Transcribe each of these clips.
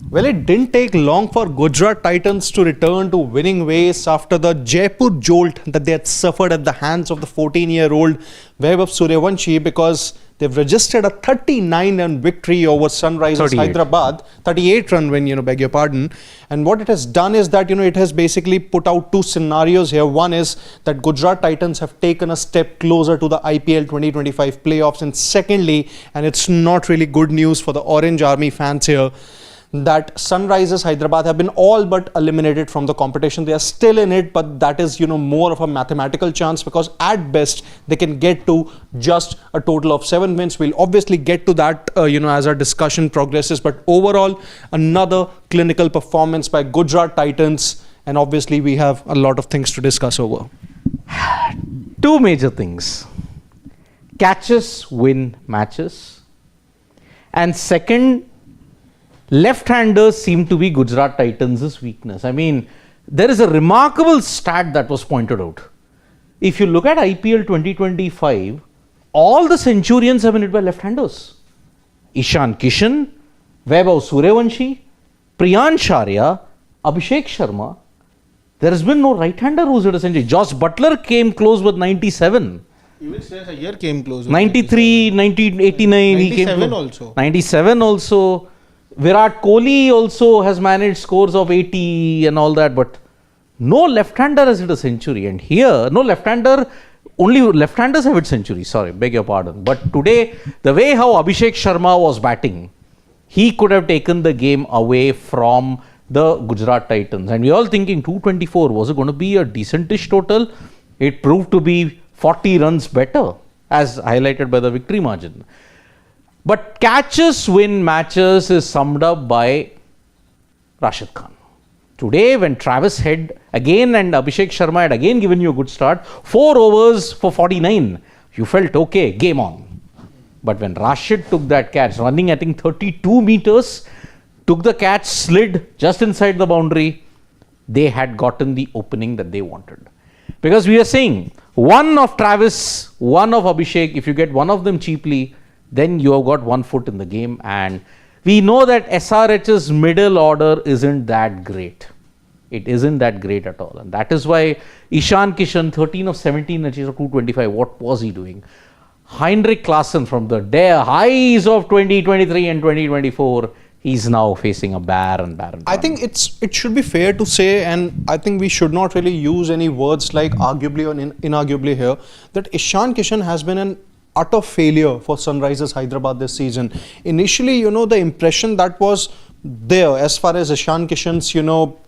Well, it didn't take long for Gujarat Titans to return to winning ways after the Jaipur jolt that they had suffered at the hands of the 14-year-old Vaibhav Suryavanshi, because they've registered a 39-run victory over Sunrisers 38. Hyderabad, 38-run win, beg your pardon. And what it has done is that, it has basically put out two scenarios here. One is that Gujarat Titans have taken a step closer to the IPL 2025 playoffs. And secondly, and it's not really good news for the Orange Army fans here, that Sunrisers Hyderabad have been all but eliminated from the competition. They are still in it, but that is, more of a mathematical chance, because at best they can get to just a total of 7 wins. We'll obviously get to that, as our discussion progresses. But overall, another clinical performance by Gujarat Titans, and obviously we have a lot of things to discuss over. Two major things. Catches win matches. And second, left-handers seem to be Gujarat Titans' weakness. I mean, there is a remarkable stat that was pointed out. If you look at IPL 2025, all the centurions have been hit by left-handers. Ishan Kishan, Vaibhav Suryavanshi, Priyan Sharia, Abhishek Sharma. There has been no right-hander who's hit a century. Josh Butler came close with 97. Even Shreyas Iyer came close. 93, 1989. 97 he came also. 97 also. Virat Kohli also has managed scores of 80 and all that, but no left-hander has hit a century. And here, no left-hander, only left-handers have hit centuries. Sorry, beg your pardon. But today, the way how Abhishek Sharma was batting, he could have taken the game away from the Gujarat Titans. And we are all thinking 224, was it going to be a decentish total? It proved to be 40 runs better, as highlighted by the victory margin. But catches win matches is summed up by Rashid Khan. Today, when Travis Head again and Abhishek Sharma had again given you a good start, 4 overs for 49, you felt okay, game on. But when Rashid took that catch, running I think 32 meters, took the catch, slid just inside the boundary, they had gotten the opening that they wanted. Because we are saying, one of Travis, one of Abhishek, if you get one of them cheaply, then you have got 1 foot in the game. And we know that SRH'S middle order isn't that great. It isn't that great at all. And that is why Ishan Kishan, 13 of 17 achieved 225. What was he doing? Heinrich Klaassen, from the highs of 2023 and 2024, he's now facing a barren. I think it should be fair to say, and I think we should not really use any words like arguably or inarguably here, that Ishan Kishan has been an utter failure for Sunrisers Hyderabad this season. Initially, the impression that was there as far as Ishan Kishan's,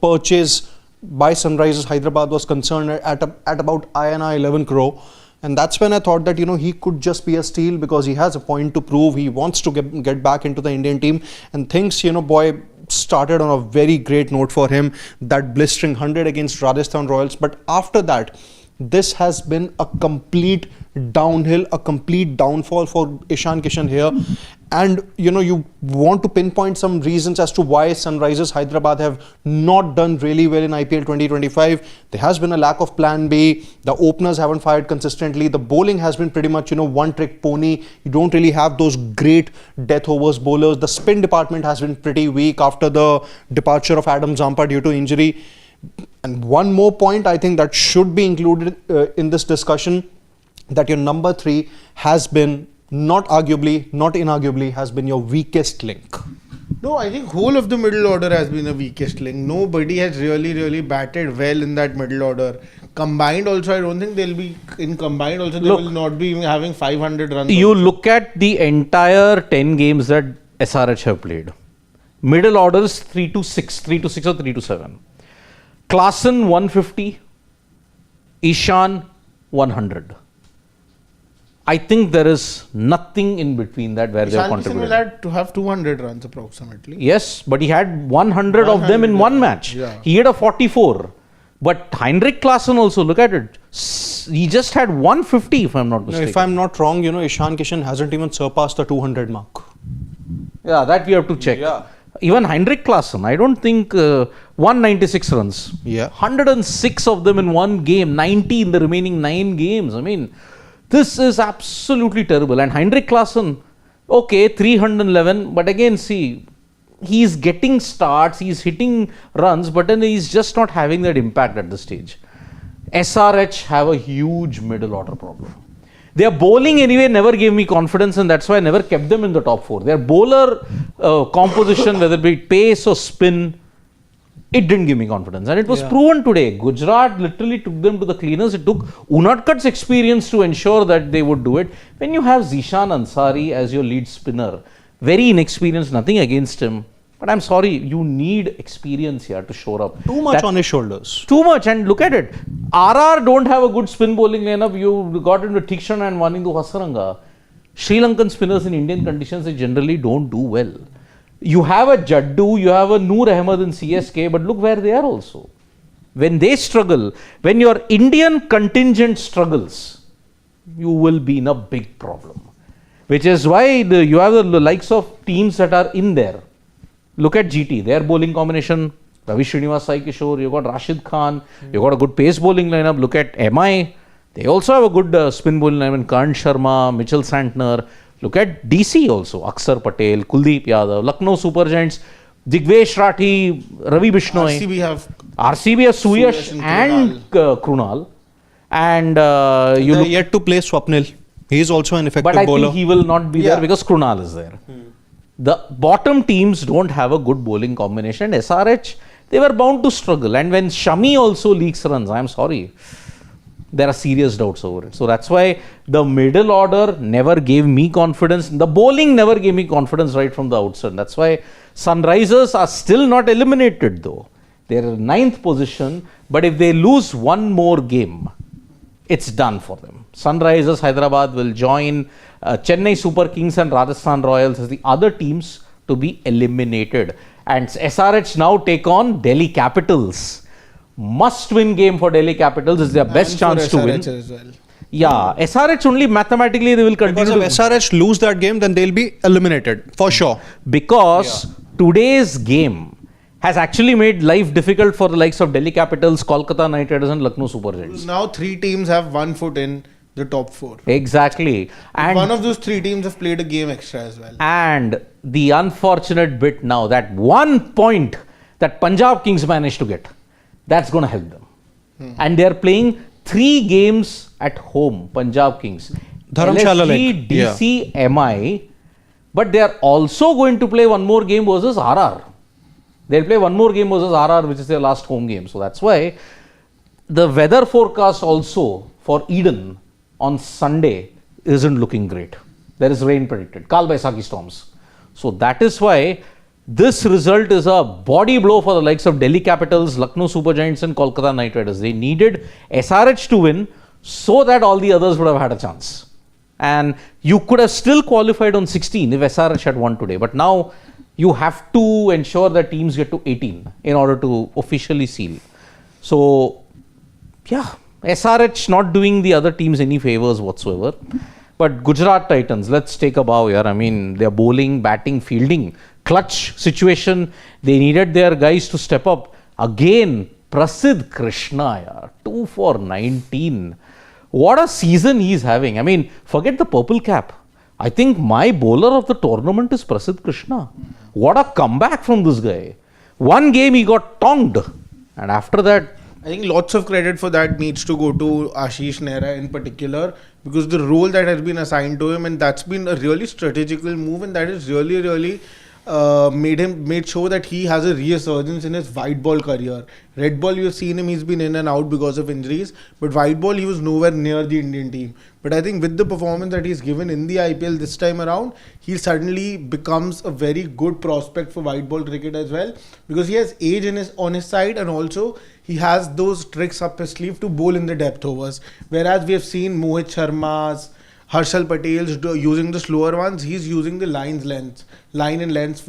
purchase by Sunrisers Hyderabad was concerned at about INR 11 crore. And that's when I thought that, he could just be a steal, because he has a point to prove. He wants to get back into the Indian team, and things, started on a very great note for him. That blistering 100 against Rajasthan Royals. But after that, this has been a complete downhill, a complete downfall for Ishan Kishan here. And you want to pinpoint some reasons as to why Sunrisers Hyderabad have not done really well in IPL 2025. There has been a lack of plan B. The openers haven't fired consistently. The bowling has been pretty much one trick pony. You don't really have those great death overs bowlers. The spin department has been pretty weak after the departure of Adam Zampa due to injury. And one more point I think that should be included in this discussion, that your number 3 has been, not arguably, not inarguably, has been your weakest link. No, I think whole of the middle order has been the weakest link. Nobody has really batted well in that middle order. Combined also, I don't think they'll be, in combined also, they will not be having 500 runs. You look at the entire 10 games that SRH have played. Middle orders 3-6, 3-6 or 3-7. Klaassen 150, Ishan 100. I think there is nothing in between that where they have contributed. Ishan will have to have 200 runs approximately. Yes, but he had 100 of them in one match. Yeah. He had a 44. But Heinrich Klaassen also, look at it. He just had 150 if I'm not mistaken. No, if I'm not wrong, Ishan Kishan hasn't even surpassed the 200 mark. Yeah, that we have to check. Yeah. Even Heinrich Klaassen, I don't think 196 runs. Yeah. 106 of them in one game, 90 in the remaining 9 games. I mean, this is absolutely terrible. And Heinrich Klaassen, okay, 311, but again, see, he's getting starts, he's hitting runs, but then he's just not having that impact at this stage. SRH have a huge middle order problem. Their bowling anyway never gave me confidence, and that's why I never kept them in the top 4. Their bowler composition, whether it be pace or spin, it didn't give me confidence. And it was proven today. Gujarat literally took them to the cleaners. It took Unadkat's experience to ensure that they would do it. When you have Zishan Ansari as your lead spinner, very inexperienced, nothing against him, but I'm sorry, you need experience here to shore up. Too much on his shoulders. Too much, and look at it. RR don't have a good spin bowling lineup. You got into Tikshana and Vanindu Hasaranga. Sri Lankan spinners in Indian conditions, they generally don't do well. You have a Jaddu, you have a Noor Ahmed in CSK, but look where they are also. When they struggle, when your Indian contingent struggles, you will be in a big problem. Which is why you have the likes of teams that are in there. Look at GT, their bowling combination, Ravi Srinivas, Sai Kishore, you've got Rashid Khan, you've got a good pace bowling lineup. Look at MI, they also have a good spin bowling lineup. Karan Sharma, Mitchell Santner. Look at DC also, Akshar Patel, Kuldeep Yadav, Lucknow Super Giants, Digvesh Rathi, Ravi Bishnoi. RCB has Suyash and Krunal. And you look yet to play Swapnil. He is also an effective bowler. But I think he will not be there because Krunal is there. The bottom teams don't have a good bowling combination. SRH, they were bound to struggle. And when Shami also leaks runs, I'm sorry, there are serious doubts over it. So that's why the middle order never gave me confidence. The bowling never gave me confidence right from the outset. That's why Sunrisers are still not eliminated though. They're in 9th position. But if they lose one more game, it's done for them. Sunrisers Hyderabad will join Chennai Super Kings and Rajasthan Royals as the other teams to be eliminated. And SRH now take on Delhi Capitals. Must-win game for Delhi Capitals. Is their best chance to win. As well. Yeah, SRH only mathematically they will continue. Because if SRH lose that game, then they'll be eliminated for sure. Because today's game has actually made life difficult for the likes of Delhi Capitals, Kolkata Knight Riders and Lucknow Super Giants. Now 3 teams have 1 foot in the top 4. Exactly. And one of those 3 teams have played a game extra as well. And the unfortunate bit now, that 1 point that Punjab Kings managed to get, that's going to help them. And they're playing 3 games at home, Punjab Kings. Dharamshala LSG, DC, MI. But they're also going to play one more game versus RR. They'll play one more game versus RR, which is their last home game. So that's why the weather forecast also for Eden on Sunday isn't looking great. There is rain predicted, Kal Baisakhi storms. So that is why this result is a body blow for the likes of Delhi Capitals, Lucknow Super Giants and Kolkata Knight Riders. They needed SRH to win so that all the others would have had a chance. And you could have still qualified on 16 if SRH had won today. But now you have to ensure that teams get to 18 in order to officially seal. So, yeah, SRH not doing the other teams any favors whatsoever. But Gujarat Titans, let's take a bow here. I mean, their bowling, batting, fielding, clutch situation, they needed their guys to step up. Again, Prasidh Krishna, 2 for 19. What a season he's having. I mean, forget the purple cap. I think my bowler of the tournament is Prasidh Krishna. What a comeback from this guy. One game he got tongued. And after that, I think lots of credit for that needs to go to Ashish Nehra in particular, because the role that has been assigned to him, and that's been a really strategical move, and that is really made sure that he has a resurgence in his white ball career. Red ball, you've seen him, he's been in and out because of injuries, but white ball, he was nowhere near the Indian team. But I think with the performance that he's given in the IPL this time around, he suddenly becomes a very good prospect for white ball cricket as well, because he has age on his side, and also he has those tricks up his sleeve to bowl in the depth overs. Whereas we have seen Mohit Sharma's, Harshal Patel's using the slower ones, he's using the line and length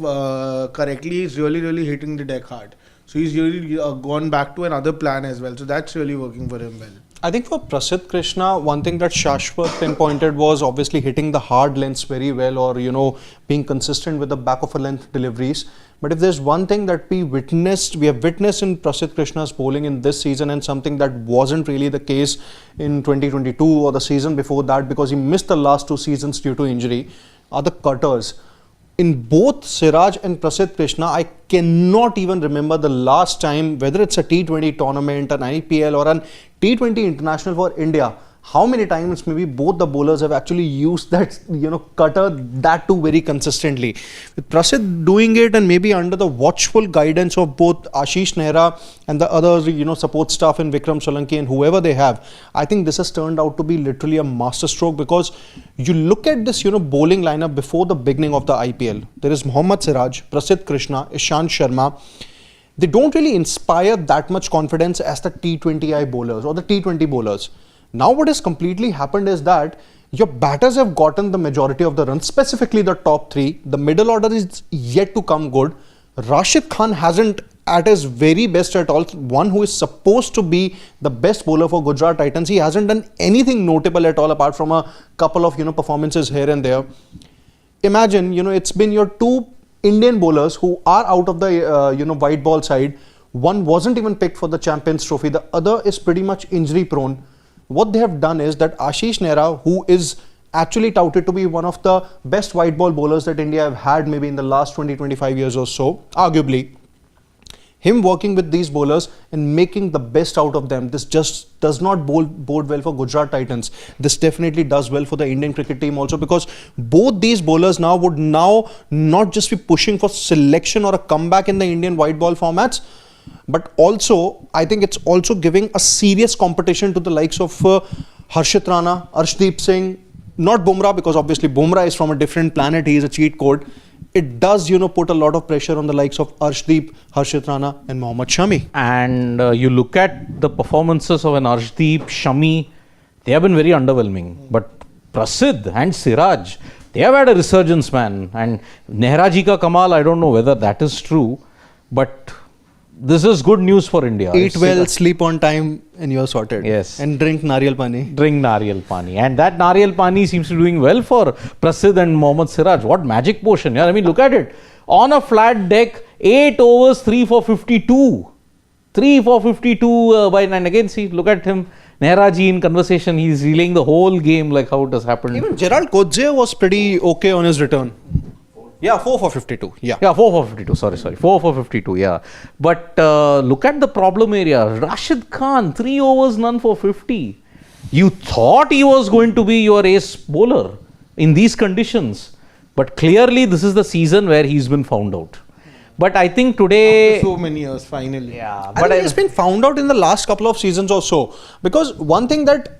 correctly. He's really hitting the deck hard. So he's really gone back to another plan as well. So that's really working for him well. I think for Prasidh Krishna, one thing that Shashwat pinpointed was obviously hitting the hard lengths very well, or being consistent with the back of a length deliveries. But if there's one thing that we have witnessed in Prasidh Krishna's bowling in this season, and something that wasn't really the case in 2022 or the season before that, because he missed the last 2 seasons due to injury, are the cutters. in both Siraj and Prasidh Krishna, I cannot even remember the last time, whether it's a T20 tournament, an IPL or an T20 international for India, how many times maybe both the bowlers have actually used that, cutter, that too very consistently. With Prasidh doing it and maybe under the watchful guidance of both Ashish Nehra and the other, support staff in Vikram Solanki and whoever they have, I think this has turned out to be literally a masterstroke, because you look at this, bowling lineup before the beginning of the IPL. There is Mohammad Siraj, Prasidh Krishna, Ishant Sharma. They don't really inspire that much confidence as the T20I bowlers or the T20 bowlers. Now what has completely happened is that your batters have gotten the majority of the runs, specifically the top three. The middle order is yet to come good. Rashid Khan hasn't at his very best at all. One who is supposed to be the best bowler for Gujarat Titans, he hasn't done anything notable at all apart from a couple of performances here and there. Imagine, it's been your two Indian bowlers who are out of the white ball side. One wasn't even picked for the Champions Trophy. The other is pretty much injury prone. What they have done is that Ashish Nehra, who is actually touted to be one of the best white ball bowlers that India have had maybe in the last 20-25 years or so, arguably, him working with these bowlers and making the best out of them, this just does not bode well for Gujarat Titans. This definitely does well for the Indian cricket team also, because both these bowlers would not just be pushing for selection or a comeback in the Indian white ball formats, but also, I think it's also giving a serious competition to the likes of Harshit Rana, Arshdeep Singh, not Bumrah, because obviously Bumrah is from a different planet, he is a cheat code. It does, put a lot of pressure on the likes of Arshdeep, Harshit Rana and Mohammad Shami. And you look at the performances of an Arshdeep, Shami, they have been very underwhelming. But Prasidh and Siraj, they have had a resurgence, man. And Nehra ji ka kamal, I don't know whether that is true, but this is good news for India. Eat well, sleep on time, and you're sorted. Yes. And drink nariyal pani. Drink nariyal pani. And that nariyal pani seems to be doing well for Prasidh and Mohammad Siraj. What magic potion. Yeah? I mean, look at it. On a flat deck, 8 overs, 3 for 52. 3 for 52 and again, see, look at him. Nehra ji in conversation, he's relaying the whole game like how it has happened. Even Gerald Coetzee was pretty okay on his return. Yeah, 4 for 52. Yeah, 4 for 52. Sorry. 4 for 52. Yeah. But look at the problem area. Rashid Khan, 3 overs, none for 50. You thought he was going to be your ace bowler in these conditions. But clearly, this is the season where he's been found out. But I think today... After so many years, finally. Yeah. But it's been found out in the last couple of seasons or so. Because one thing that,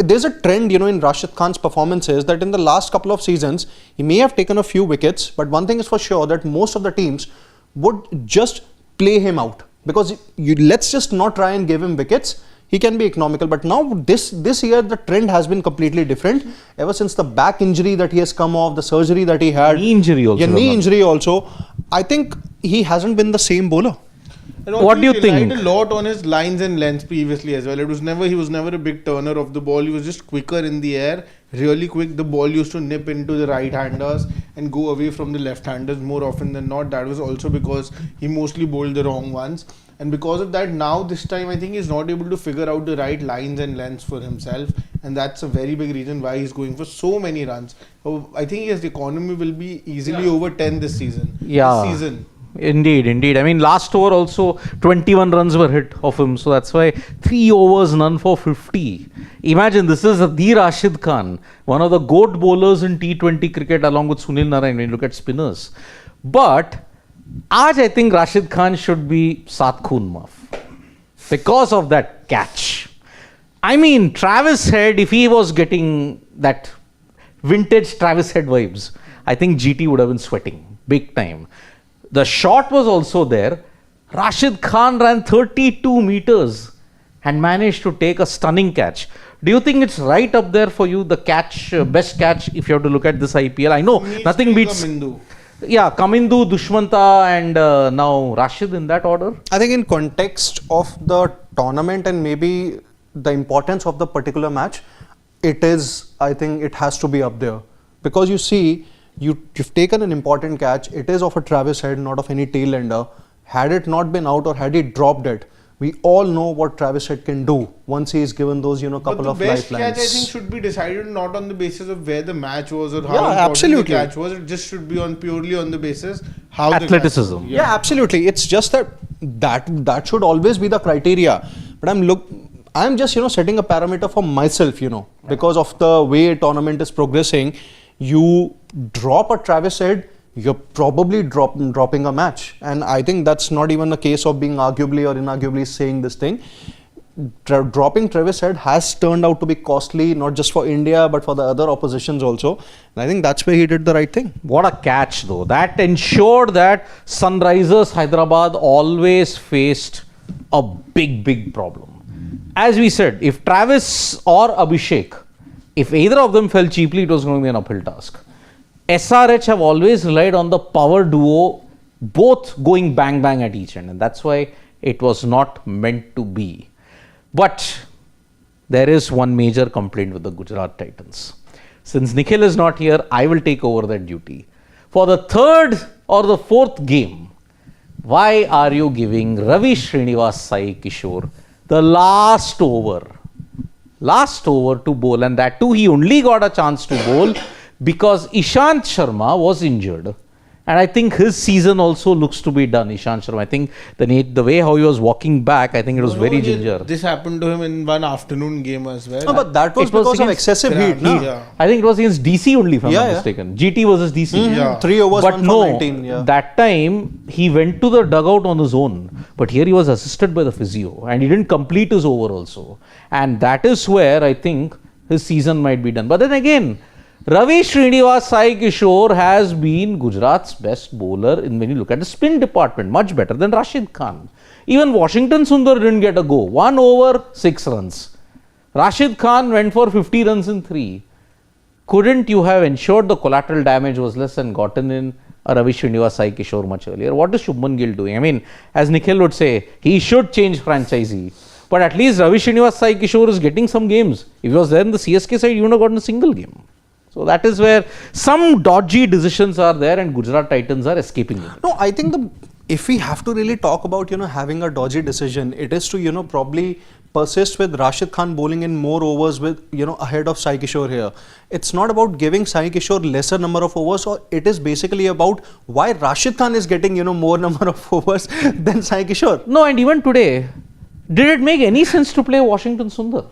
there's a trend, in Rashid Khan's performances that in the last couple of seasons, he may have taken a few wickets, but one thing is for sure that most of the teams would just play him out, because let's just not try and give him wickets. He can be economical, but now this year the trend has been completely different. Ever since the back injury that he has come off, the surgery that he had, knee injury also. Yeah, knee injury also. I think he hasn't been the same bowler. And also what do you he think? relied a lot on his lines and lengths previously as well. He was never a big turner of the ball. He was just quicker in the air, really quick. The ball used to nip into the right-handers and go away from the left-handers more often than not. That was also because he mostly bowled the wrong ones. And because of that, now this time I think he's not able to figure out the right lines and lengths for himself. And that's a very big reason why he's going for so many runs. I think his economy will be easily over 10 this season. Yeah. This season. Indeed. I mean, last over also 21 runs were hit of him. So that's why 3 overs, none for 50. Imagine, this is the Rashid Khan, one of the GOAT bowlers in T20 cricket along with Sunil Narine when you look at spinners. But I think Rashid Khan should be Sat Khoon Maaf because of that catch. I mean, Travis Head, if he was getting that vintage Travis Head vibes, I think GT would have been sweating big time. The shot was also there. Rashid Khan ran 32 meters and managed to take a stunning catch. Do you think it's right up there for you, the catch, best catch, if you have to look at this IPL? I know nothing beats... Kamindu. Yeah, Kamindu, Dushmanta and now Rashid in that order. I think in context of the tournament and maybe the importance of the particular match, I think it has to be up there. Because you see, you've taken an important catch. It is of a Travis Head, not of any tail ender. Had it not been out or had he dropped it, We all know what Travis Head can do once he is given those, couple of But the best lifelines. catch, I think, should be decided not on the basis of where the match was or how Yeah, important absolutely. the catch was. It just should be purely on the basis how Athleticism. The catch was. Yeah, absolutely. It's just that should always be the criteria. But I'm just setting a parameter for myself, because of the way tournament is progressing. You drop a Travis Head, you're probably dropping a match, and I think that's not even a case of being arguably or inarguably saying this thing. Dropping Travis Head has turned out to be costly, not just for India but for the other oppositions also, and I think that's where he did the right thing. What a catch though. That ensured that Sunrisers Hyderabad always faced a big problem. As we said, if Travis or Abhishek, if either of them fell cheaply, it was going to be an uphill task. SRH have always relied on the power duo, both going bang at each end, and that's why it was not meant to be. But there is one major complaint with the Gujarat Titans. Since Nikhil is not here, I will take over that duty. For the third or the fourth game, why are you giving Ravi Srinivas Sai Kishore the last over to bowl? And that too, he only got a chance to bowl because Ishant Sharma was injured. And I think his season also looks to be done, Ishant Sharma. I think the way how he was walking back, I think it was very ginger. This happened to him in one afternoon game as well. No, but that was because of excessive heat. No? Yeah. I think it was against DC only, if I'm not mistaken. GT versus DC. Yeah. 3 overs, But 1 no, for 19. Yeah. that time he went to the dugout on his own. But here he was assisted by the physio and he didn't complete his over also. And that is where I think his season might be done. But then again, Ravi Srinivas Sai Kishore has been Gujarat's best bowler when you look at the spin department, much better than Rashid Khan. Even Washington Sundar didn't get a go. 1 over, 6 runs. Rashid Khan went for 50 runs in 3. Couldn't you have ensured the collateral damage was less and gotten in a Ravi Srinivas Sai Kishore much earlier? What is Shubman Gill doing? I mean, as Nikhil would say, he should change franchisee. But at least Ravi Srinivas Sai Kishore is getting some games. If he was there in the CSK side, he wouldn't have gotten a single game. So that is where some dodgy decisions are there and Gujarat Titans are escaping them. No, I think if we have to really talk about, having a dodgy decision, it is to, probably persist with Rashid Khan bowling in more overs with, ahead of Sai Kishore here. It's not about giving Sai Kishore lesser number of overs, or it is basically about why Rashid Khan is getting, more number of overs than Sai Kishore. No, and even today, did it make any sense to play Washington Sundar?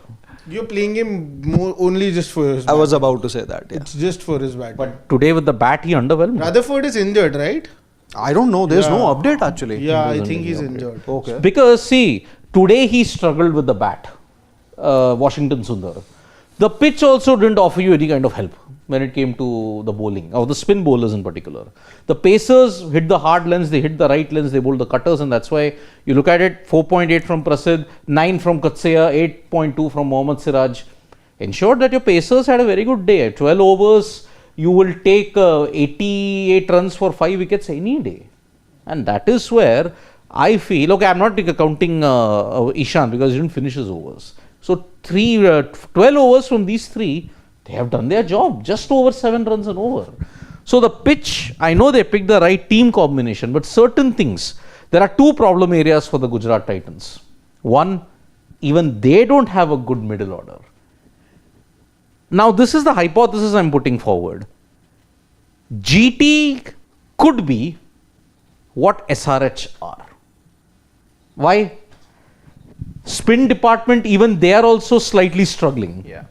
You're playing him only just for his bat. I was about to say that. Yeah. It's just for his bat. But today with the bat, he underwhelmed. Rutherford is injured, right? I don't know. There's no update actually. Yeah, I think he's injured. Okay. Because see, today he struggled with the bat, Washington Sundar. The pitch also didn't offer you any kind of help when it came to the bowling, or the spin bowlers in particular. The pacers hit the hard lens, they hit the right lens, they bowled the cutters, and that's why you look at it, 4.8 from Prasidh, 9 from Katseya, 8.2 from Mohammad Siraj. Ensured that your pacers had a very good day. 12 overs, you will take 88 runs for 5 wickets any day. And that is where I feel, okay, I'm not counting Ishan because he didn't finish his overs. So 12 overs from these 3, they have done their job, just over 7 runs and over. So the pitch, I know they picked the right team combination, but certain things, there are 2 problem areas for the Gujarat Titans. One, even they don't have a good middle order. Now this is the hypothesis I'm putting forward. GT could be what SRH are. Why? Spin department, even they are also slightly struggling. Yeah.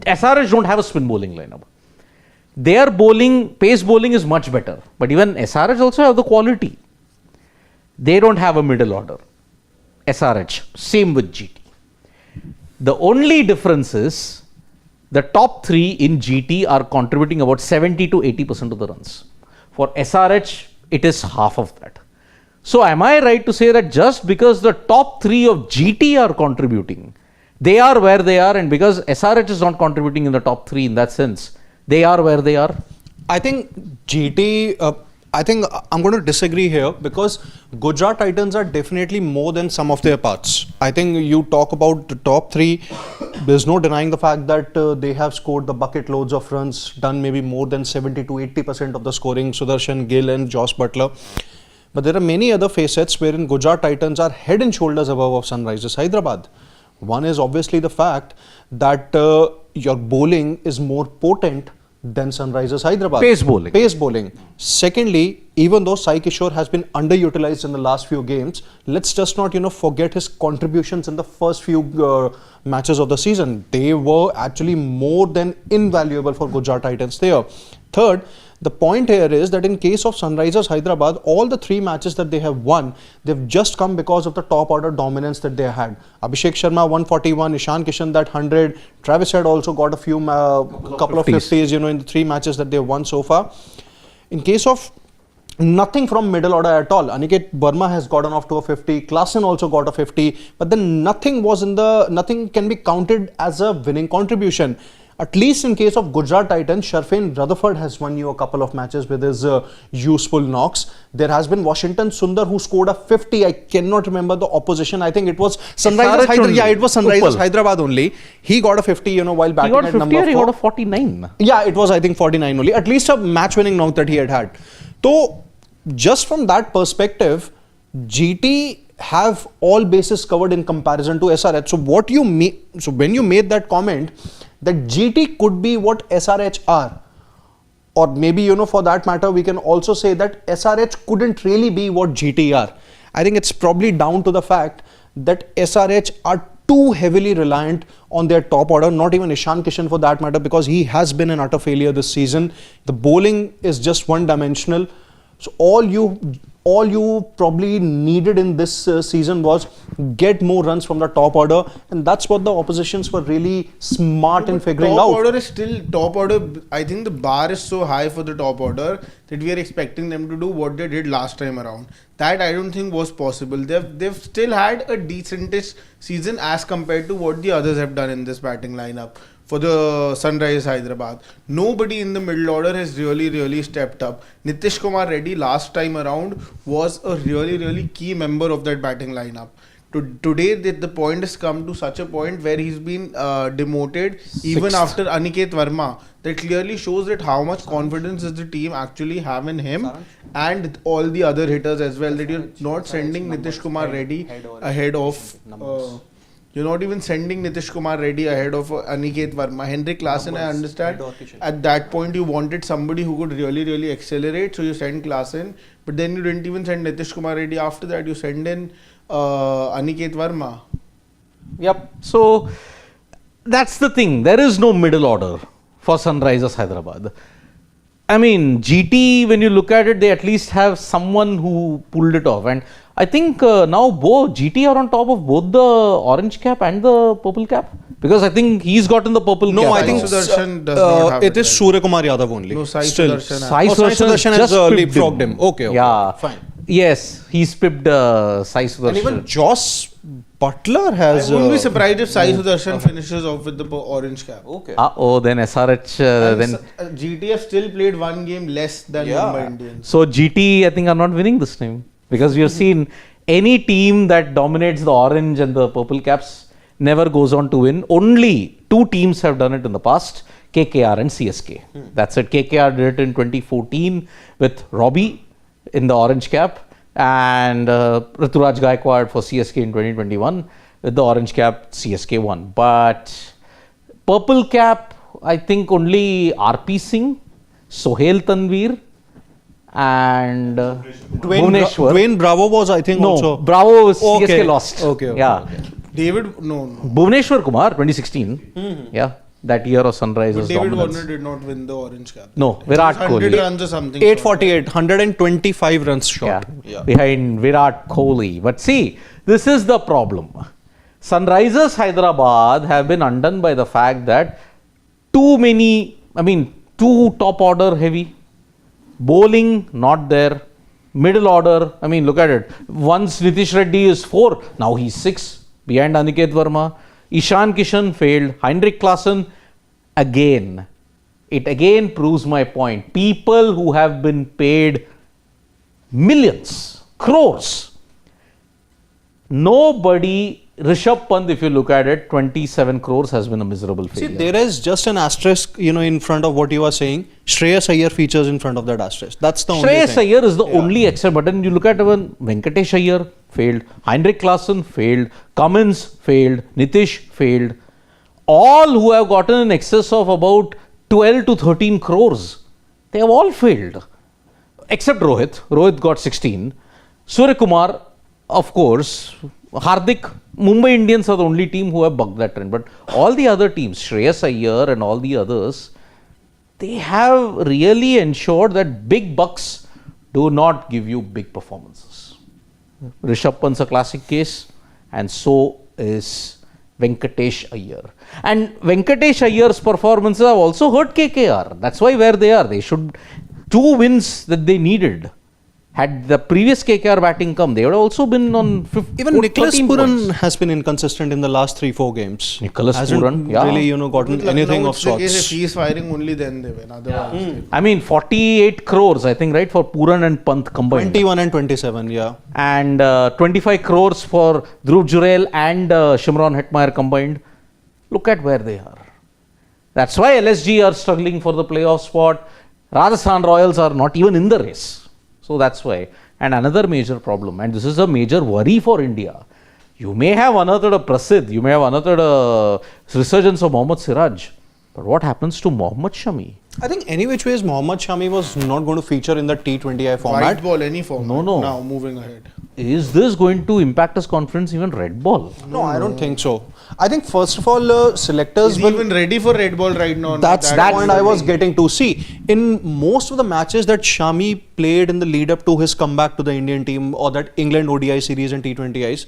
SRH don't have a spin bowling lineup. Their bowling, pace bowling is much better. But even SRH also have the quality. They don't have a middle order. SRH, same with GT. The only difference is the top 3 in GT are contributing about 70 to 80% of the runs. For SRH, it is half of that. So am I right to say that just because the top 3 of GT are contributing, they are where they are, and because SRH is not contributing in the top 3 in that sense, they are where they are? I think GT, I think I'm going to disagree here because Gujarat Titans are definitely more than sum of their parts. I think you talk about the top 3, there's no denying the fact that they have scored the bucket loads of runs, done maybe more than 70 to 80% of the scoring, Sudarshan Gill and Josh Butler. But there are many other facets wherein Gujarat Titans are head and shoulders above of Sunrisers Hyderabad. One is obviously the fact that your bowling is more potent than Sunrisers Hyderabad. Pace bowling. Pace bowling. Secondly, even though Sai Kishore has been underutilized in the last few games, let's just not forget his contributions in the first few matches of the season. They were actually more than invaluable for Gujarat Titans there. Third, the point here is that in case of Sunrisers Hyderabad, all the 3 matches that they have won, they've just come because of the top order dominance that they had. Abhishek Sharma 141, Ishan Kishan that 100, Travis Head also got a few couple of 50s in the 3 matches that they've won so far. In case of nothing from middle order at all, Aniket Verma has gotten off to a 50, Klaasen also got a 50, but then nothing can be counted as a winning contribution. At least in case of Gujarat Titans, Sharfin Rutherford has won you a couple of matches with his useful knocks. There has been Washington Sundar who scored a 50. I cannot remember the opposition. I think it was Sunrisers Hyderabad. Yeah, it was Sunrisers Hyderabad only. He got a 50, while batting at number 4. He got 50 or he got a 49? Yeah, it was I think 49 only. At least a match-winning knock that he had. So, just from that perspective, GT have all bases covered in comparison to SRH. So when you made that comment that GT could be what SRH are, or maybe for that matter we can also say that SRH couldn't really be what GT are. I think it's probably down to the fact that SRH are too heavily reliant on their top order, not even Ishan Kishan for that matter, because he has been an utter failure this season. The bowling is just one-dimensional. So all you probably needed in this season was get more runs from the top order, and that's what the oppositions were really smart in figuring out. Top order is still top order. I think the bar is so high for the top order that we are expecting them to do what they did last time around. That I don't think was possible. They've still had a decentish season as compared to what the others have done in this batting lineup. For the Sunrisers Hyderabad, nobody in the middle order has really stepped up. Nitish Kumar Reddy last time around was a really key member of that batting lineup. Today the point has come to such a point where he's been demoted even after Aniket Verma. That clearly shows that how much confidence does the team actually have in him and all the other hitters as well. That you're not sending Nitish Kumar Reddy ahead of. You're not even sending Nitish Kumar Reddy ahead of Aniket Verma. Henrik Klaasen, I understand. At that point, you wanted somebody who could really accelerate, so you send Klaasen. But then you didn't even send Nitish Kumar Reddy. After that, you send in Aniket Verma. Yep. So that's the thing. There is no middle order for Sunrisers Hyderabad. I mean, GT, when you look at it, they at least have someone who pulled it off. And I think now both GT are on top of both the orange cap and the purple cap. Because I think he's gotten the purple cap. No, I think Sudarshan does not have it is Surya Kumar Yadav only. No, Sai Still. Sudarshan. Sai Sudarshan has just leapfrogged him. Okay, yeah. Fine. Yes, he's pipped Sai Sudarshan. And even Joss Butler has... I wouldn't be surprised if Sai Sudarshan finishes off with the orange cap. Okay. Then SRH... then GTF still played one game less than Mumbai Indians. So GT, I think, are not winning this time. Because we have seen any team that dominates the orange and the purple caps never goes on to win. Only 2 teams have done it in the past, KKR and CSK. That's it. KKR did it in 2014 with Robbie in the orange cap, and Rituraj Gaikwad for CSK in 2021 with the orange cap. CSK won. But purple cap, I think only RP Singh, Sohail Tanvir and Bhuvneshwar. Dwayne Bravo was, I think, also... No, Bravo was Okay. CSK lost. Okay. David, no. Bhuvneshwar Kumar, 2016. Yeah, that year of Sunrisers David dominance. Warner did not win the orange cap. No, Virat 100 Kohli. runs or something. 848, 125 runs short. Yeah, behind Virat Kohli. But see, this is the problem. Sunrisers Hyderabad have been undone by the fact that too top order heavy. Bowling, not there. Middle order, look at it. Once Nitish Reddy is 4, now he's 6 behind Aniket Verma. Ishan Kishan failed. Henrik Klaasen, again. It again proves my point. People who have been paid millions, crores. Nobody Rishabh Pant, if you look at it, 27 crores has been a miserable See, failure. there is just an asterisk, in front of what you are saying. Shreyas Iyer features in front of that asterisk. That's the only Shreyas thing. Iyer is the only exception, but then you look at even Venkatesh Iyer failed, Heinrich Klaassen failed, Cummins failed, Nitish failed. All who have gotten in excess of about 12 to 13 crores, they have all failed. Except Rohit. Rohit got 16. Surya Kumar, of course. Hardik, Mumbai Indians are the only team who have bucked that trend. But all the other teams, Shreyas Iyer and all the others, they have really ensured that big bucks do not give you big performances. Rishabh Pant's a classic case, and so is Venkatesh Iyer. And Venkatesh Iyer's performances have also hurt KKR. That's why where they are. They should, 2 wins that they needed. Had the previous KKR batting come, they would have also been on 15. Even Nicholas Puran has been inconsistent in the last 3-4 games. Nicholas Hasn't Puran, yeah. really, gotten With anything Lucknow, of it's the case, sorts. if he is firing only, then they win. Otherwise, I mean, 48 crores, I think, right, for Puran and Pant combined. 21 and 27, yeah. And 25 crores for Dhruv Jurel and Shimron Hetmeyer combined. Look at where they are. That's why LSG are struggling for the playoff spot. Rajasthan Royals are not even in the race. So that's why. And another major problem, and this is a major worry for India. You may have another Prasidh, you may have another resurgence of Mohammad Siraj. But what happens to Mohammad Shami? I think any which ways Mohammad Shami was not going to feature in the T20I format. white ball, any format. No. Now, moving ahead. Is this going to impact his confidence even red ball? No, I don't think so. I think first of all, selectors Is he will... even ready for red ball right now? That's That the point I was getting to. See, in most of the matches that Shami played in the lead up to his comeback to the Indian team or that England ODI series and T20Is,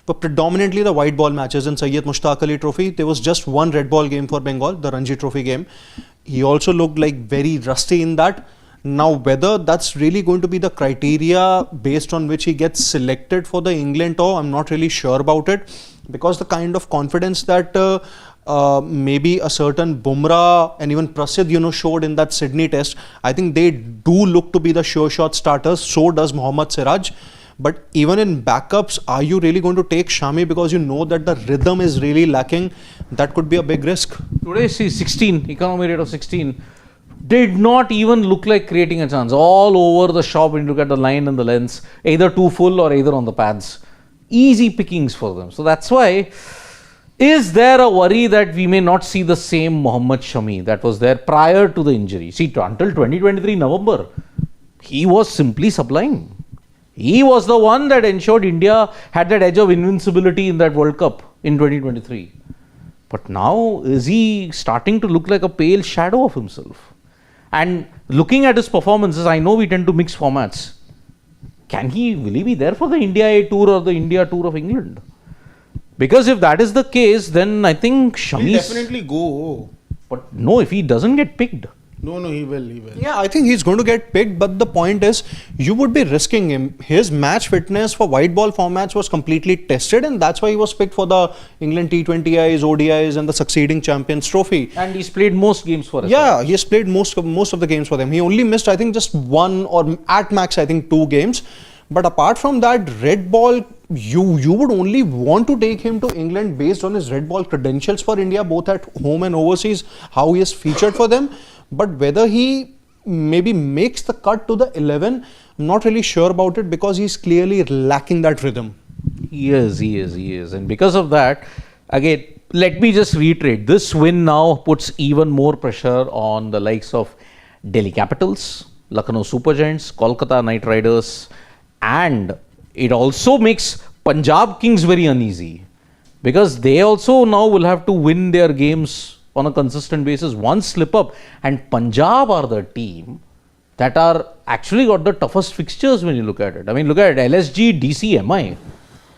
but predominantly the white ball matches in Syed Mushtaq Ali Trophy. There was just one red ball game for Bengal, the Ranji Trophy game. He also looked like very rusty in that. Now, whether that's really going to be the criteria based on which he gets selected for the England tour, I'm not really sure about it, because the kind of confidence that maybe a certain Bumrah and even Prasidh, showed in that Sydney test, I think they do look to be the sure shot starters. So does Mohammad Siraj. But even in backups, are you really going to take Shami because you know that the rhythm is really lacking? That could be a big risk. Today, see, 16, economy rate of 16, did not even look like creating a chance. All over the shop when you look at the line and the lens, either too full or either on the pads. Easy pickings for them. So that's why, is there a worry that we may not see the same Mohammad Shami that was there prior to the injury? See, until 2023 November, he was simply sublime. He was the one that ensured India had that edge of invincibility in that World Cup in 2023. But now, is he starting to look like a pale shadow of himself? And looking at his performances, I know we tend to mix formats. Will he be there for the India A tour or the India tour of England? Because if that is the case, then I think He'll Shami. definitely go. But no, if he doesn't get picked. No, he will. Yeah, I think he's going to get picked, but the point is, you would be risking him. His match fitness for white ball formats was completely tested, and that's why he was picked for the England T20Is, ODIs, and the succeeding Champions Trophy. And he's played most games for us. Yeah, he has played most of the games for them. He only missed, I think, just one or at max, I think, 2 games. But apart from that, red ball, you would only want to take him to England based on his red ball credentials for India, both at home and overseas, how he is featured for them. But whether he maybe makes the cut to the 11, I'm not really sure about it, because he's clearly lacking that rhythm. He is. And because of that, again, let me just reiterate, this win now puts even more pressure on the likes of Delhi Capitals, Lucknow Super Giants, Kolkata Knight Riders, and it also makes Punjab Kings very uneasy, because they also now will have to win their games on a consistent basis. One slip up, and Punjab are the team that are actually got the toughest fixtures when you look at it. I mean, look at it, LSG, DC, MI,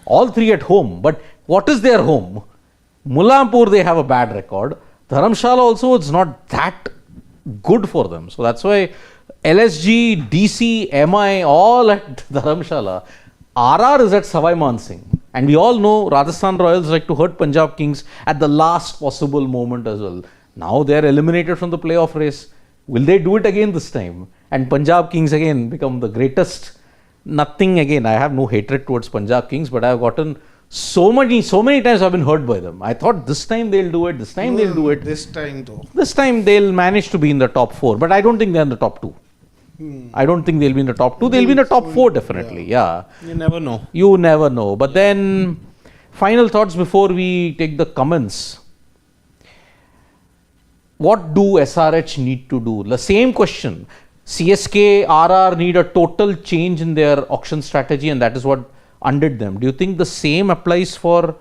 all 3 at home. But what is their home? Mullampur, they have a bad record. Dharamshala also, it's not that good for them. So that's why LSG, DC, MI, all at Dharamshala. RR is at Savai Man Singh. And we all know Rajasthan Royals like to hurt Punjab Kings at the last possible moment as well. Now they are eliminated from the playoff race. Will they do it again this time? And Punjab Kings again become the greatest. Nothing again. I have no hatred towards Punjab Kings, but I have gotten So many times I've been hurt by them. I thought this time they'll do it, this time they'll do it. This time though. This time they'll manage to be in the top 4, but I don't think they're in the top 2. I don't think they'll be in the top 2. They'll be in the top 4 definitely. Yeah. You never know. You never know. But then, final thoughts before we take the comments. What do SRH need to do? The same question. CSK, RR need a total change in their auction strategy, and that is what undid them. Do you think the same applies for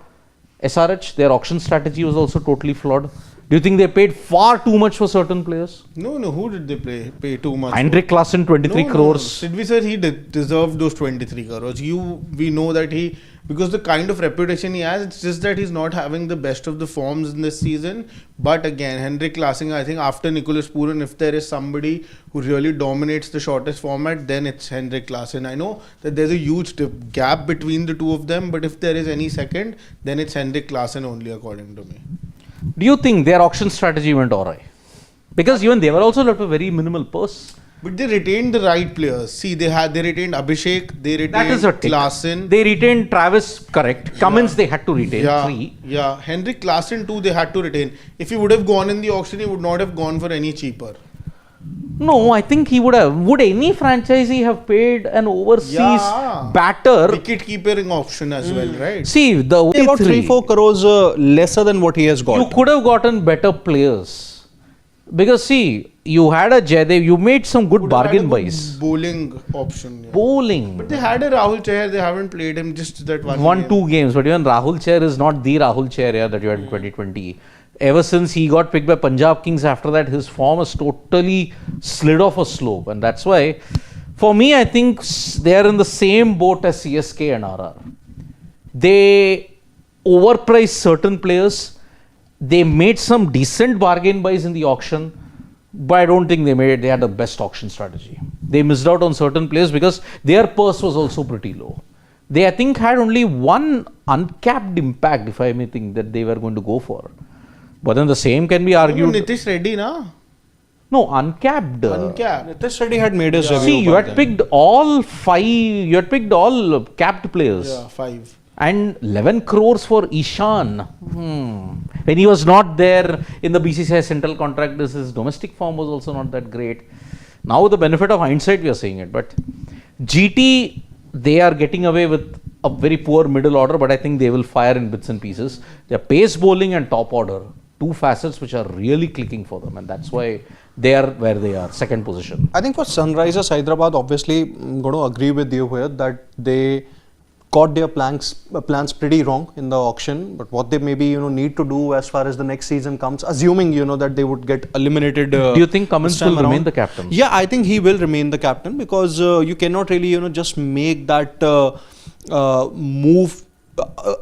SRH? Their auction strategy was also totally flawed. Do you think they paid far too much for certain players? No. Who did they pay too much? Heinrich Klaassen, 23 crores. Did we say he deserved those 23 crores? We know that because the kind of reputation he has, it's just that he's not having the best of the forms in this season. But again, Heinrich Klaassen, I think after Nicholas Pooran, if there is somebody who really dominates the shortest format, then it's Heinrich Klaassen. I know that there's a huge gap between the two of them, but if there is any second, then it's Heinrich Klaassen only, according to me. Do you think their auction strategy went awry? Because even they were also left with very minimal purse. But they retained the right players. See, they retained Abhishek, they retained That is a tick. Klaassen. They retained Travis, correct. Cummins they had to retain, 3. Yeah, Heinrich Klaassen too, they had to retain. If he would have gone in the auction, he would not have gone for any cheaper. No, I think he would have. Would any franchisee have paid an overseas batter? Wicket keeping option as well, right? See, the only About 3-4 crores lesser than what he has got. You could have gotten better players. Because see, you had a Jaydev, you made some good bargain buys. Bowling option. Yeah. Bowling. But they had a Rahul Chahar, they haven't played him just that one game. 2 games, but even Rahul Chahar is not the Rahul Chahar that you had in 2020. Ever since he got picked by Punjab Kings, after that his form has totally slid off a slope, and that's why, for me, I think they are in the same boat as CSK and RR. They overpriced certain players. They made some decent bargain buys in the auction, but I don't think they had the best auction strategy. They missed out on certain players because their purse was also pretty low. They, I think, had only one uncapped impact, if I may think, that they were going to go for. But then the same can be argued. Nitish Reddy, na? No, uncapped. Nitish Reddy had made his debut. See, you had picked all 5, you had picked all capped players. Yeah, 5. And 11 crores for Ishan. When he was not there in the BCCI central contract, his domestic form was also not that great. Now, with the benefit of hindsight, we are saying it. But GT, they are getting away with a very poor middle order, but I think they will fire in bits and pieces. Their pace bowling and top order, 2 facets which are really clicking for them, and that's why they are where they are, second position. I think for Sunrisers Hyderabad, obviously, I'm going to agree with you here that they got their plans pretty wrong in the auction. But what they maybe need to do as far as the next season comes, assuming that they would get eliminated. Do you think Cummins will remain the captain? Yeah, I think he will remain the captain because you cannot really just make that move.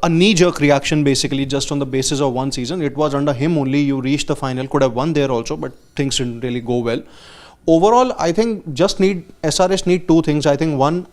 A knee-jerk reaction basically just on the basis of one season. It was under him only you reached the final, could have won there also, but things didn't really go well. Overall, I think SRH need 2 things. I think one,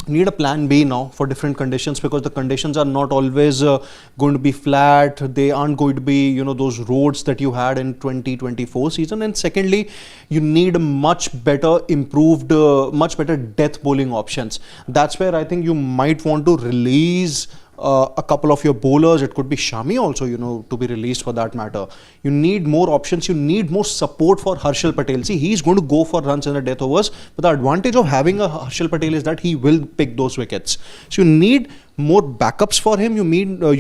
need a plan B now for different conditions because the conditions are not always going to be flat. They aren't going to be those roads that you had in 2024 season. And secondly, you need much better improved, much better death bowling options. That's where I think you might want to release a couple of your bowlers. It could be Shami also, to be released for that matter. You need more options. You need more support for Harshal Patel. See, he's going to go for runs in the death overs. But the advantage of having a Harshal Patel is that he will pick those wickets. So you need more backups for him. You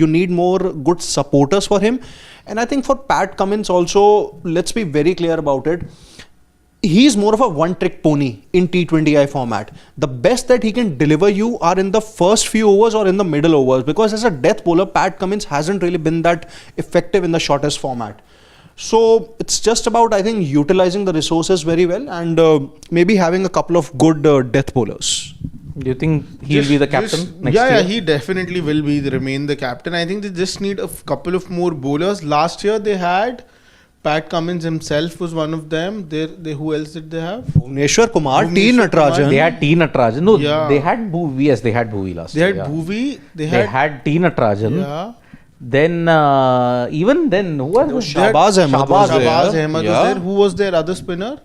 need more good supporters for him. And I think for Pat Cummins also, let's be very clear about it. He's more of a one-trick pony in T20I format. The best that he can deliver you are in the first few overs or in the middle overs, because as a death bowler, Pat Cummins hasn't really been that effective in the shortest format. So it's just about, I think, utilizing the resources very well and maybe having a couple of good death bowlers. Do you think he'll be the captain next year? Yeah, he definitely will remain the captain. I think they just need a couple of more bowlers. Last year they had Pat Cummins himself was one of them. Who else did they have? Bhuvneshwar Kumar, T. Natarajan. They had T. Natarajan. No, they had Bhuvi. Yes, they had Bhuvi last year. They had Bhuvi. They had T. Natarajan. Yeah. Then, even then, who was Shahbaz Ahmed was there. Who was their other spinner?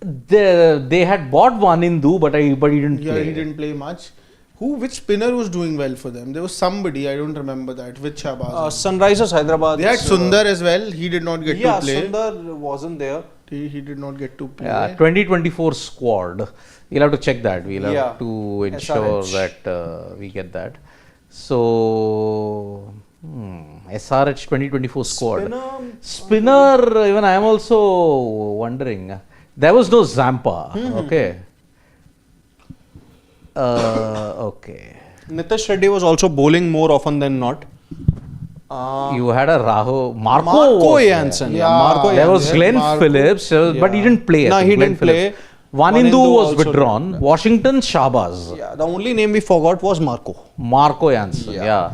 They had bought Vanindu, but he didn't play. He didn't play much. Which spinner was doing well for them? There was somebody, I don't remember that. Which Shahbaz? Sunrisers Hyderabad. They had Sundar as well. He did not get to play. Sundar wasn't there. He did not get to play. Yeah, 2024 squad. We'll have to check that. We'll have to ensure SRH. that we get that. So, SRH 2024 squad. Spinner, even I am also wondering. There was no Zampa. Okay. Okay. Nitish Reddy was also bowling more often than not. You had a Marco was Jansen. there. Marco There was Jansen. Glenn Marco. Phillips, but he didn't play. I No, think, he Glenn didn't play. Phillips. Vanindu was also withdrawn. didn't. Washington Shahbaz. Yeah, the only name we forgot was Marco. Marco Jansen. Yeah.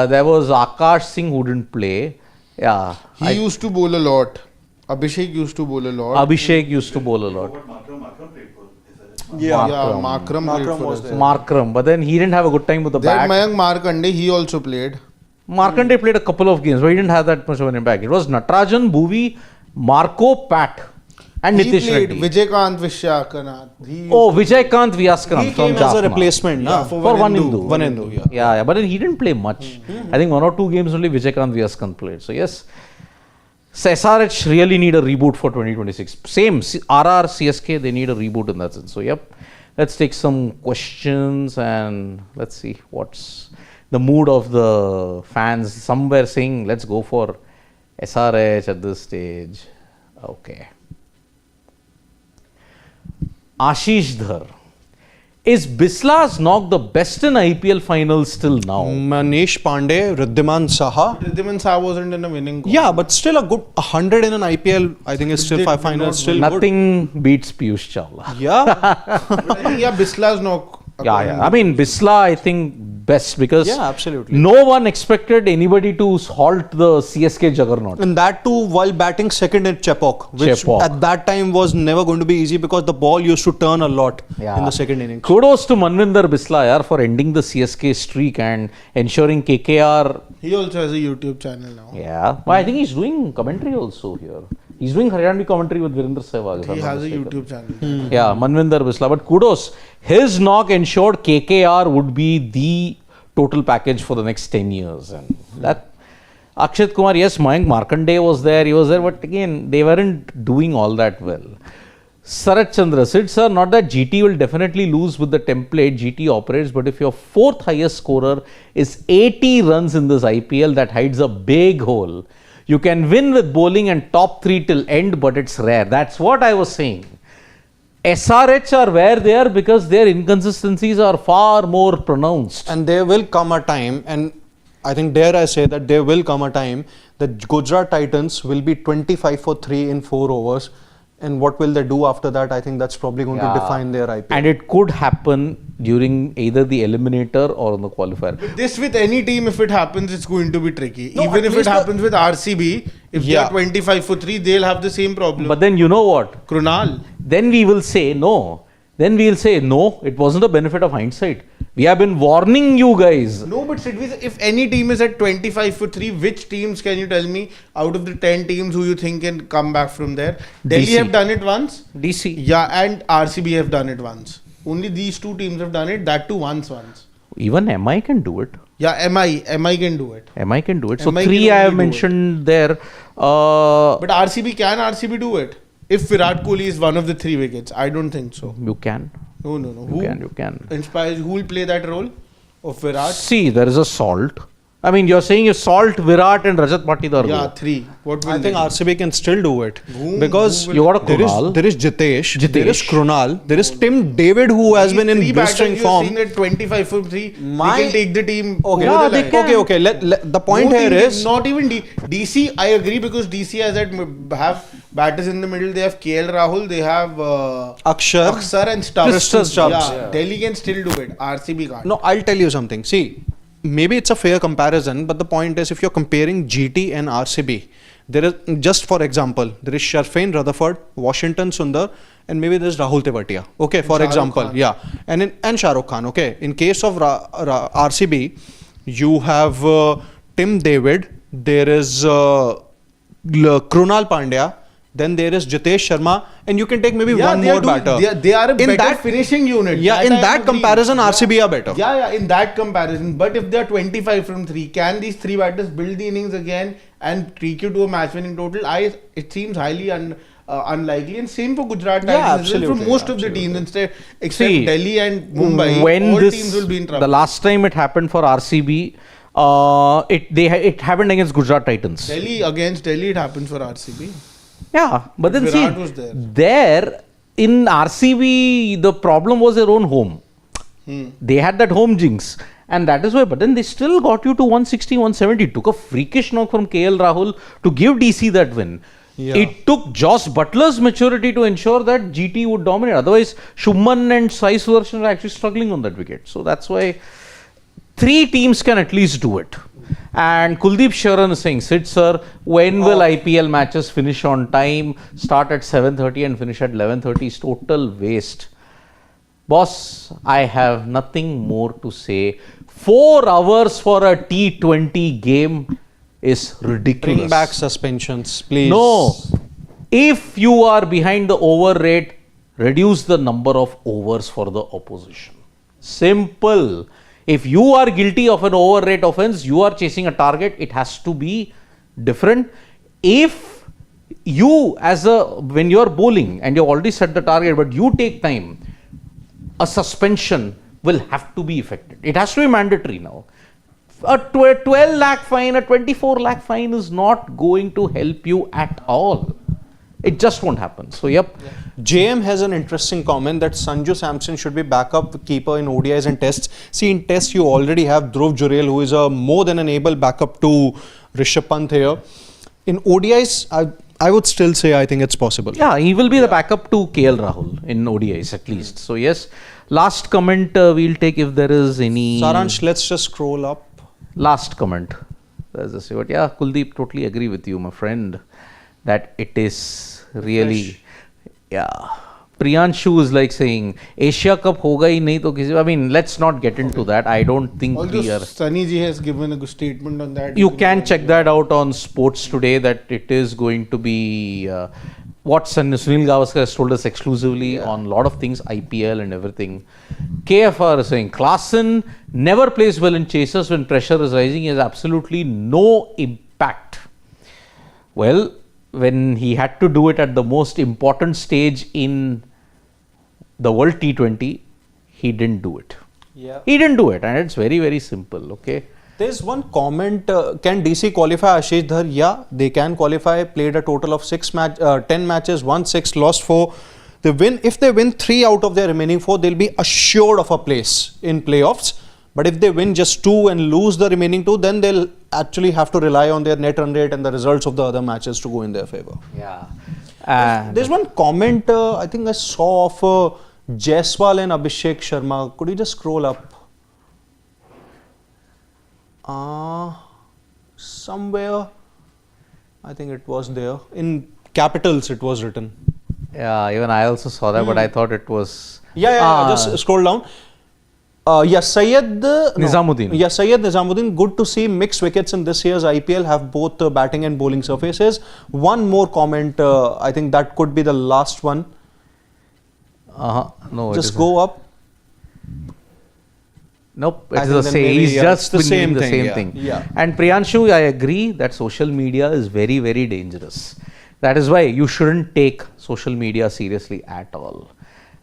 There was Akash Singh who didn't play. Yeah. He used to bowl a lot. Abhishek used to bowl a lot. Abhishek used to bowl a lot. Yeah. Markram played for was us. there. Markram, but then he didn't have a good time with the That bat. Mayank Markande, he also played. Markande played a couple of games, but he didn't have that much of an impact. It was Natarajan, Bhuvi, Marco, Pat, and He Nitish played Reddy. Vijaykanth Vishyakanath. Vijaykanth Vyaskanam He from came as a Jaffna. replacement for For Vanindu. Vanindu. Yeah, but then he didn't play much. I think 1 or 2 games only Vijaykanth Vyaskanth played. So yes, so SRH really need a reboot for 2026. Same, RR, CSK, they need a reboot in that sense. So yep, let's take some questions and let's see what's the mood of the fans. Somewhere saying let's go for SRH at this stage. Okay. Ashish Dhar. Is Bisla's knock the best in IPL finals till now? Manish Pandey, Riddhiman Saha. Riddhiman Saha wasn't in a winning call. Yeah, but still a good 100 in an IPL. I think is still Did 5 not finals. Still Nothing beats Piyush Chawla. good. Yeah. But I think, Bisla's knock. Yeah. I mean, Bisla, I think best because Yeah, absolutely. no one expected anybody to halt the CSK juggernaut. And that too while batting second in Chepauk, which Chepauk. at that time was never going to be easy because the ball used to turn a lot in the second innings. Kudos to Manvinder Bisla yaar, for ending the CSK streak and ensuring KKR. He also has a YouTube channel now. Yeah, but I think he's doing commentary also here. He's doing Haryanvi commentary with Virendra Sehwag. if I'm He not has a mistaken. YouTube channel. Yeah, Manvinder Bisla. But kudos. His knock ensured KKR would be the total package for the next 10 years. And that Akshat Kumar, yes, Mayank Markande was there, he was there, but again, they weren't doing all that well. Sarat Chandra, Sid sir, not that GT will definitely lose with the template GT operates, but if your 4th highest scorer is 80 runs in this IPL, that hides a big hole. You can win with bowling and top 3 till end, but it's rare. That's what I was saying. SRH are where they are because their inconsistencies are far more pronounced. And there will come a time, and I think dare I say that there will come a time that Gujarat Titans will be 25 for 3 in 4 overs. And what will they do after that? I think that's probably going to define their IPL. And it could happen during either the eliminator or on the qualifier. This with any team, if it happens, it's going to be tricky. No, Even at if it least happens with RCB, if they are 25 for 3, they'll have the same problem. But then you know what? Krunal. Then we will say no. Then we will say no, it wasn't the benefit of hindsight. We have been warning you guys. No, but Sidvi, if any team is at 25 for 3, which teams can you tell me out of the 10 teams who you think can come back from there? Delhi DC. have done it once. DC. Yeah, and RCB have done it once. Only these 2 teams have done it, that too once. Even MI can do it. Yeah, MI can do it. MI can do it. So MI 3 can I have only do it. mentioned there. But can RCB do it? If Virat Kohli is one of the 3 wickets, I don't think so. You can. No. You can. Inspires, who will play that role of Virat? See, there is a Salt. I mean, you're saying you Salt, Virat and Rajat Patidar. Yeah, 3. What will I think they do? RCB can still do it Whom because will- You got a Krunal. there is Jitesh, there is Jitesh. Krunal, there is Tim David who has These been in 3 blistering batters, you're form. saying that 25 for 3, My- they can take the team Okay, over Yeah, the they line. can. okay. The point No here team is not even DC. I agree because DC has have batters in the middle. They have KL Rahul, they have Akshar. and Stubbs. Tristan Stubbs. Yeah, Delhi can still do it. RCB can't. No, I'll tell you something. See, maybe it's a fair comparison, but the point is if you're comparing GT and RCB, there is, just for example, there is Sharfain Rutherford, Washington Sundar, and maybe there's Rahul Tewatia. Okay, for Shah Rukh example, Khan. yeah, and Shah Rukh Khan. Okay, in case of RCB, you have Tim David, there is Krunal Pandya, then there is Jitesh Sharma, and you can take maybe Yeah, one they are more batter. They are a In better that- finishing unit. Yeah, in I that agree. comparison, RCB are better. Yeah, in that comparison. But if they are 25 from 3, can these 3 batters build the innings again and take you to a match-winning total? It seems highly unlikely. And same for Gujarat Titans. Yeah, as well. For absolutely, most of the absolutely. teams, except See, Delhi and Mumbai, when all this, teams will be in trouble. the last time it happened for RCB, it happened against Gujarat Titans. Against Delhi, it happens for RCB. Yeah, but then Virat see, was there. in RCB, the problem was their own home. They had that home jinx. And that is why, but then they still got you to 160, 170. It took a freakish knock from KL Rahul to give DC that win. Yeah. It took Josh Butler's maturity to ensure that GT would dominate. Otherwise, Shubman and Sai Sudarshan are actually struggling on that wicket. So that's why 3 teams can at least do it. And Kuldeep Sharan is saying, Sid sir, when will IPL matches finish on time, start at 7:30 and finish at 11:30? It's total waste. Boss, I have nothing more to say. 4 hours for a T20 game is ridiculous. Bring back suspensions, please. No. If you are behind the over rate, reduce the number of overs for the opposition. Simple. If you are guilty of an over rate offense, you are chasing a target, it has to be different. If you, when you are bowling and you have already set the target, but you take time, a suspension will have to be effected. It has to be mandatory now. A 12 lakh fine, a 24 lakh fine is not going to help you at all. It just won't happen. So, yep. JM has an interesting comment that Sanju Samson should be backup keeper in ODIs and tests. See, in tests, you already have Dhruv Jurel, who is a more than an able backup to Rishabh Pant here. In ODIs, I would still say I think it's possible. Yeah, he will be the backup to KL Rahul in ODIs at least. So, yes. Last comment we'll take if there is any. Saransh, let's just scroll up. Last comment. There's a say, but yeah, Kuldeep, totally agree with you, my friend, that it is really, yeah. Priyanshu is like saying, Asia Cup hoga hi nahi to kisi. I mean, let's not get into that. I don't think we are. Sunny ji has given a good statement on that. You can check that out on Sports Today, that it is going to be what Sunil Gavaskar has told us exclusively on a lot of things, IPL and everything. KFR is saying, Klaasen never plays well in chasers when pressure is rising. He has absolutely no impact. Well, when he had to do it at the most important stage in the World T20, he didn't do it. Yeah. He didn't do it, and it's very, very simple, okay? There's one comment, can DC qualify Ashish Dhar? Yeah, they can qualify. Played a total of 10 matches, won 6, lost 4. They win. If they win 3 out of their remaining 4, they'll be assured of a place in playoffs. But if they win just 2 and lose the remaining 2, then they'll actually have to rely on their net run rate and the results of the other matches to go in their favor. Yeah. There's one comment I think I saw of Jaiswal and Abhishek Sharma. Could you just scroll up? Somewhere, I think it was there. In capitals, it was written. Yeah, even I also saw that, but I thought it was. Yeah, just scroll down. Syed Nizamuddin. Yeah, Syed Nizamuddin. Good to see mixed wickets in this year's IPL have both batting and bowling surfaces. One more comment. I think that could be the last one. No, Just go up. Nope, I it's think the then same. maybe, He's yeah, just it's the been same doing the thing, same yeah, thing. yeah. And Priyanshu, I agree that social media is very, very dangerous. That is why you shouldn't take social media seriously at all.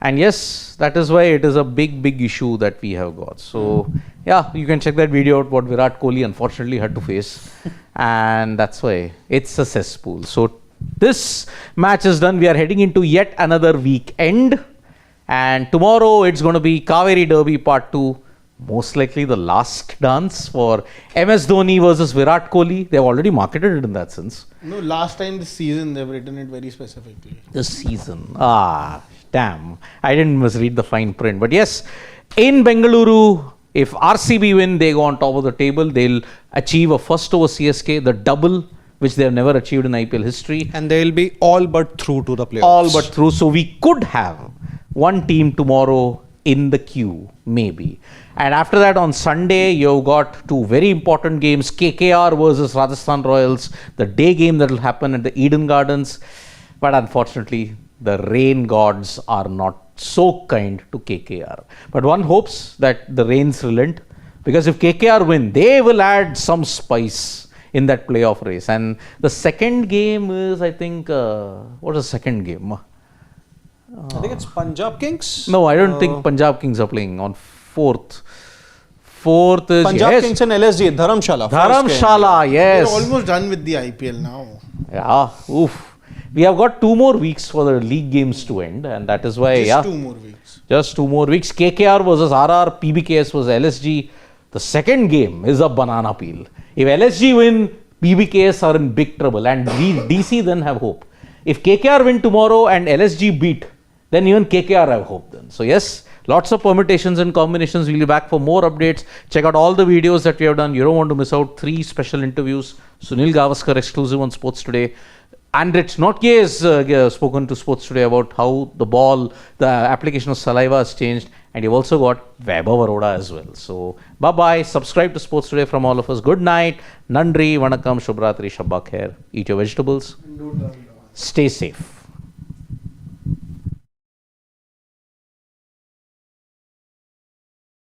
And yes, that is why it is a big, big issue that we have got. So, yeah, you can check that video out what Virat Kohli unfortunately had to face. And that's why it's a cesspool. So, this match is done. We are heading into yet another weekend. And tomorrow it's going to be Kaveri Derby Part 2. Most likely the last dance for MS Dhoni versus Virat Kohli. They've already marketed it in that sense. No, last time this season they've written it very specifically. This season. Damn. I didn't misread the fine print. But yes, in Bengaluru, if RCB win, they go on top of the table. They'll achieve a first over CSK, the double, which they have never achieved in IPL history. And they'll be all but through to the playoffs. All but through. So we could have one team tomorrow in the queue, maybe. And after that, on Sunday, you've got 2 very important games, KKR versus Rajasthan Royals, the day game that will happen at the Eden Gardens. But unfortunately, the rain gods are not so kind to KKR. But one hopes that the rains relent, because if KKR win, they will add some spice in that playoff race. And the second game is, I think, what is the second game? I think it's Punjab Kings. No, I don't think Punjab Kings are playing on 4th. 4th is Punjab Kings and LSG, Dharamshala. Dharamshala, yes. We're almost done with the IPL now. Yeah, oof. We have got 2 more weeks for the league games to end, and that is why, Just 2 more weeks. Just 2 more weeks. KKR versus RR, PBKS versus LSG. The second game is a banana peel. If LSG win, PBKS are in big trouble, and DC then have hope. If KKR win tomorrow and LSG beat, then even KKR have hope then. So yes, lots of permutations and combinations. We'll be back for more updates. Check out all the videos that we have done. You don't want to miss out. 3 special interviews. Sunil Gavaskar exclusive on Sports Today. Andrich Notke has spoken to Sports Today about how the application of saliva has changed. And you've also got Vaibhav Arora as well. So bye-bye. Subscribe to Sports Today from all of us. Good night. Nandri, Vanakkam, Shubhratri, Shabba Khair. Eat your vegetables. Stay safe.